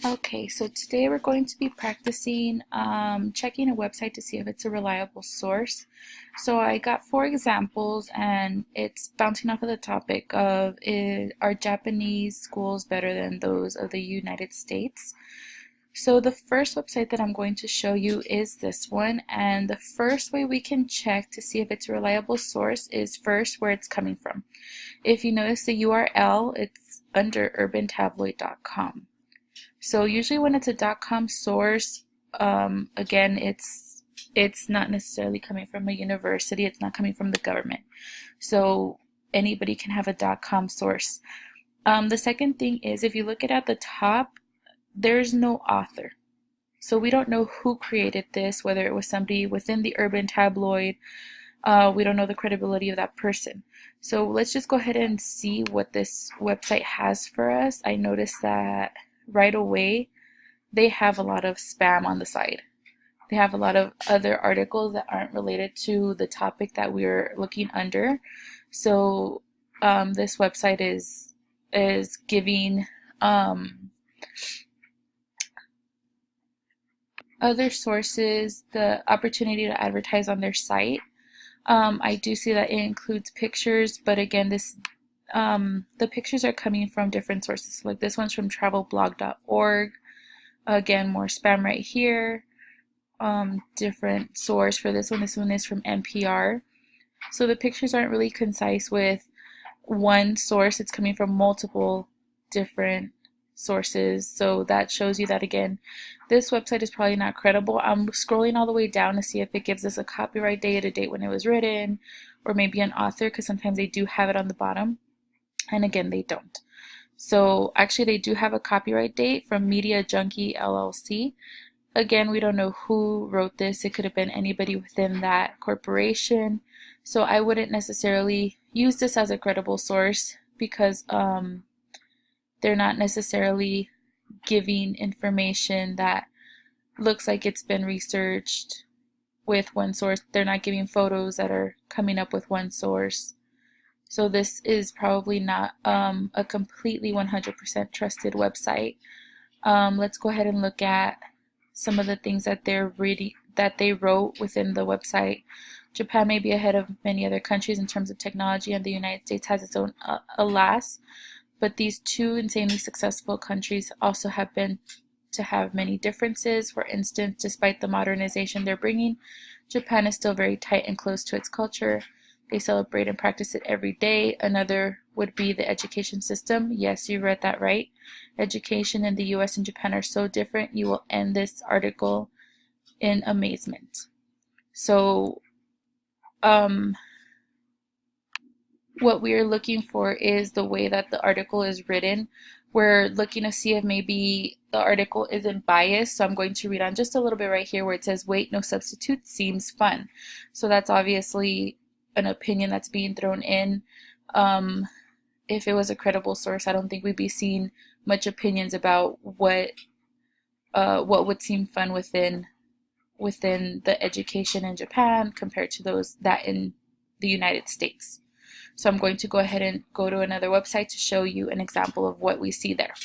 Okay, so today we're going to be practicing checking a website to see if it's a reliable source. So I got four examples and it's bouncing off of the topic of are Japanese schools better than those of the United States? So the first website that I'm going to show you is this one, and the first way we can check to see if it's a reliable source is first where it's coming from. If you notice the URL, it's under urbantabloid.com. So usually when it's a .com source, again, it's not necessarily coming from a university. It's not coming from the government. So anybody can have a .com source. The second thing is if you look at the top, there's no author. So we don't know who created this, whether it was somebody within the urban tabloid. We don't know the credibility of that person. So let's just go ahead and see what this website has for us. I noticed that right away they have a lot of spam on the side. They have a lot of other articles that aren't related to the topic that we're looking under. So this website is giving other sources the opportunity to advertise on their site. I do see that it includes pictures, but again, the pictures are coming from different sources. Like this one's from travelblog.org. Again, more spam right here. Different source for this one. This one is from NPR. So the pictures aren't really concise with one source. It's coming from multiple different sources. So that shows you that, again, this website is probably not credible. I'm scrolling all the way down to see if it gives us a copyright date, a date when it was written, or maybe an author, because sometimes they do have it on the bottom. And again, they don't. So actually they do have a copyright date from Media Junkie LLC. Again, we don't know who wrote this. It could have been anybody within that corporation. So I wouldn't necessarily use this as a credible source because they're not necessarily giving information that looks like it's been researched with one source. They're not giving photos that are coming up with one source. So this is probably not a completely 100% trusted website. Let's go ahead and look at some of the things that they wrote within the website. Japan may be ahead of many other countries in terms of technology, and the United States has its own alas. But these two insanely successful countries also happen to have many differences. For instance, despite the modernization they're bringing, Japan is still very tight and close to its culture. They celebrate and practice it every day. Another would be the education system. Yes, you read that right. Education in the US and Japan are so different. You will end this article in amazement. So, what we are looking for is the way that the article is written. We're looking to see if maybe the article isn't biased. So I'm going to read on just a little bit right here where it says, "Wait, no substitute seems fun." So that's obviously an opinion that's being thrown in. If it was a credible source, I don't think we'd be seeing much opinions about what would seem fun within the education in Japan compared to those that in the United States. So I'm going to go ahead and go to another website to show you an example of what we see there.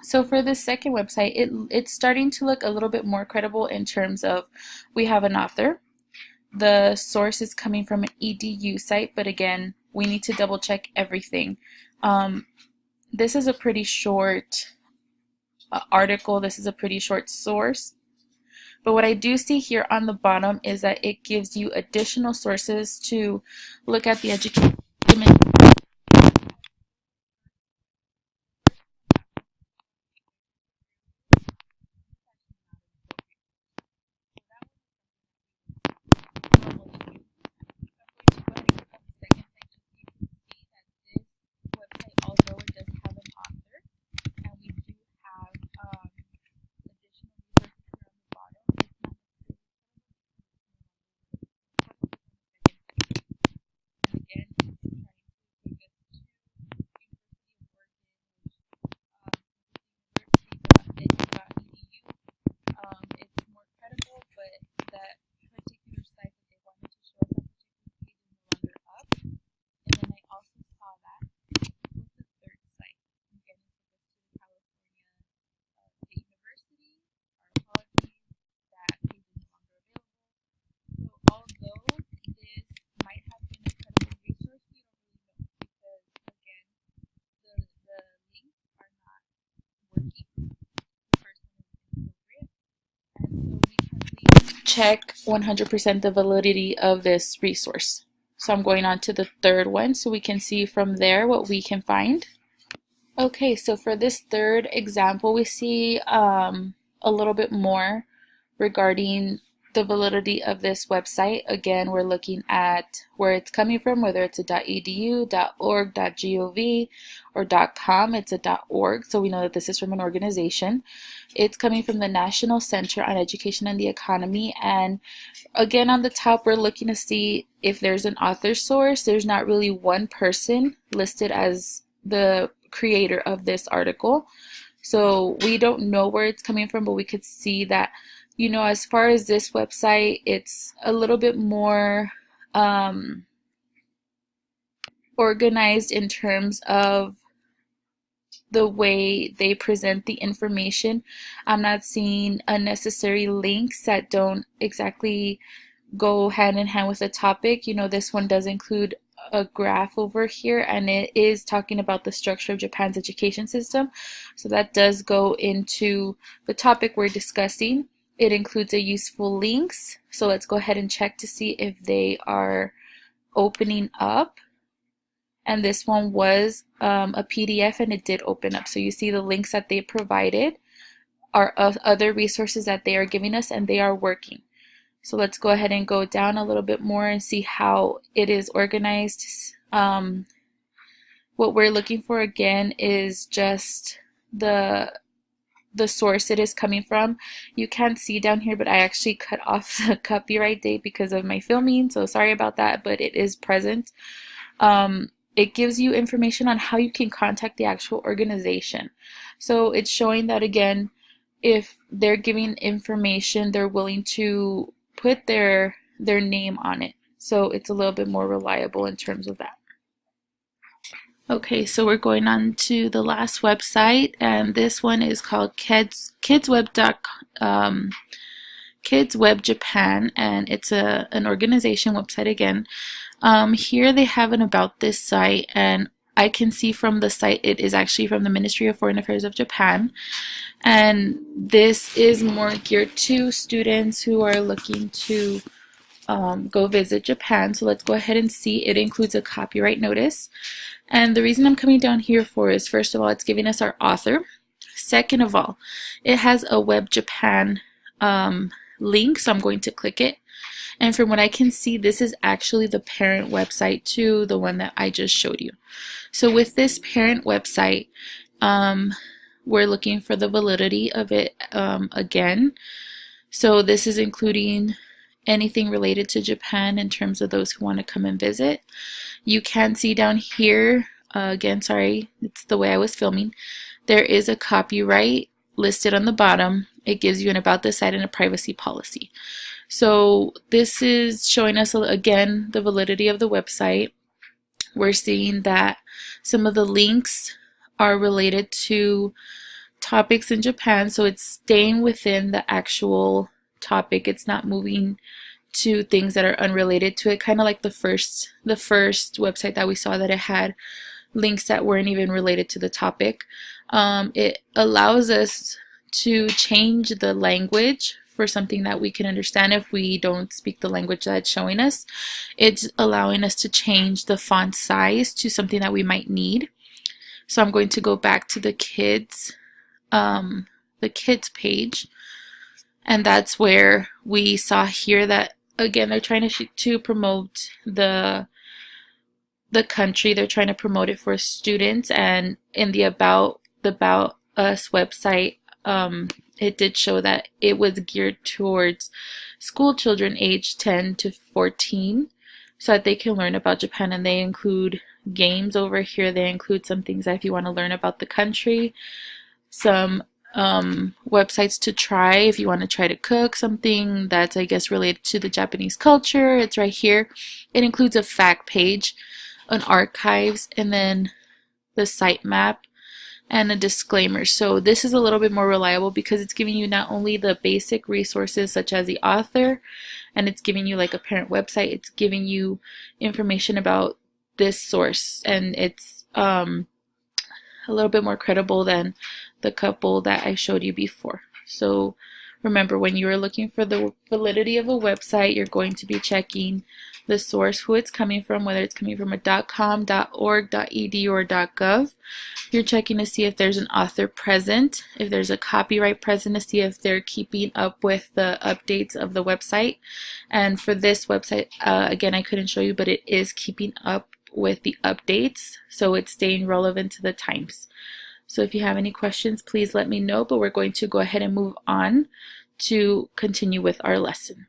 So for this second website, it's starting to look a little bit more credible in terms of we have an author. The source is coming from an EDU site, but again, we need to double check everything. This is a pretty short article. This is a pretty short source. But what I do see here on the bottom is that it gives you additional sources to look at the education. Although it does have an author, and we do have additional resources here on the bottom, it's not necessarily. And again, it's trying check 100% the validity of this resource. So I'm going on to the third one so we can see from there what we can find. Okay, so for this third example, we see a little bit more regarding the validity of this website. Again, we're looking at where it's coming from, whether it's a .edu, .org, .gov, or .com. It's a .org, so we know that this is from an organization. It's coming from the National Center on Education and the Economy, and again, on the top, we're looking to see if there's an author source. There's not really one person listed as the creator of this article. So we don't know where it's coming from, but we could see that, you know, as far as this website, it's a little bit more organized in terms of the way they present the information. I'm not seeing unnecessary links that don't exactly go hand in hand with the topic. You know, this one does include a graph over here, and it is talking about the structure of Japan's education system. So that does go into the topic we're discussing. It includes a useful links. So let's go ahead and check to see if they are opening up. And this one was a PDF, and it did open up. So you see the links that they provided are other resources that they are giving us, and they are working. So let's go ahead and go down a little bit more and see how it is organized. What we're looking for again is just the source it is coming from. You can't see down here, but I actually cut off the copyright date because of my filming, so sorry about that, but it is present. It gives you information on how you can contact the actual organization. So it's showing that, again, if they're giving information, they're willing to put their name on it. So it's a little bit more reliable in terms of that. Okay, so we're going on to the last website, and this one is called kidsweb.com. Kids Web Japan, and it's an organization website again. Here they have an about this site, and I can see from the site it is actually from the Ministry of Foreign Affairs of Japan, and this is more geared to students who are looking to go visit Japan. So let's go ahead and see. It includes a copyright notice, and the reason I'm coming down here for is, first of all, it's giving us our author. Second of all, it has a Web Japan link, so I'm going to click it, and from what I can see, this is actually the parent website to the one that I just showed you. So with this parent website, we're looking for the validity of it again. So this is including anything related to Japan in terms of those who want to come and visit. You can see down here, again, sorry, it's the way I was filming, there is a copyright listed on the bottom. It gives you an about the site and a privacy policy. So this is showing us, again, the validity of the website. We're seeing that some of the links are related to topics in Japan, so it's staying within the actual topic. It's not moving to things that are unrelated to it, kind of like the first website that we saw, that it had links that weren't even related to the topic. It allows us to change the language for something that we can understand if we don't speak the language that it's showing us. It's allowing us to change the font size to something that we might need. So I'm going to go back to the kids page, and that's where we saw here that, again, they're trying to promote the country. They're trying to promote it for students, and in the About Us website, it did show that it was geared towards school children aged 10 to 14 so that they can learn about Japan, and they include games over here. They include some things that if you want to learn about the country, some websites to try if you want to try to cook something that's, I guess, related to the Japanese culture. It's right here. It includes a fact page, an archives, and then the site map and a disclaimer. So this is a little bit more reliable because it's giving you not only the basic resources such as the author, and it's giving you like a parent website, it's giving you information about this source, and it's a little bit more credible than the couple that I showed you before. So remember, when you are looking for the validity of a website, you're going to be checking the source, who it's coming from, whether it's coming from a .com, .org, .edu, or .gov. You're checking to see if there's an author present, if there's a copyright present, to see if they're keeping up with the updates of the website. And for this website, again, I couldn't show you, but it is keeping up with the updates, so it's staying relevant to the times. So if you have any questions, please let me know, but we're going to go ahead and move on to continue with our lesson.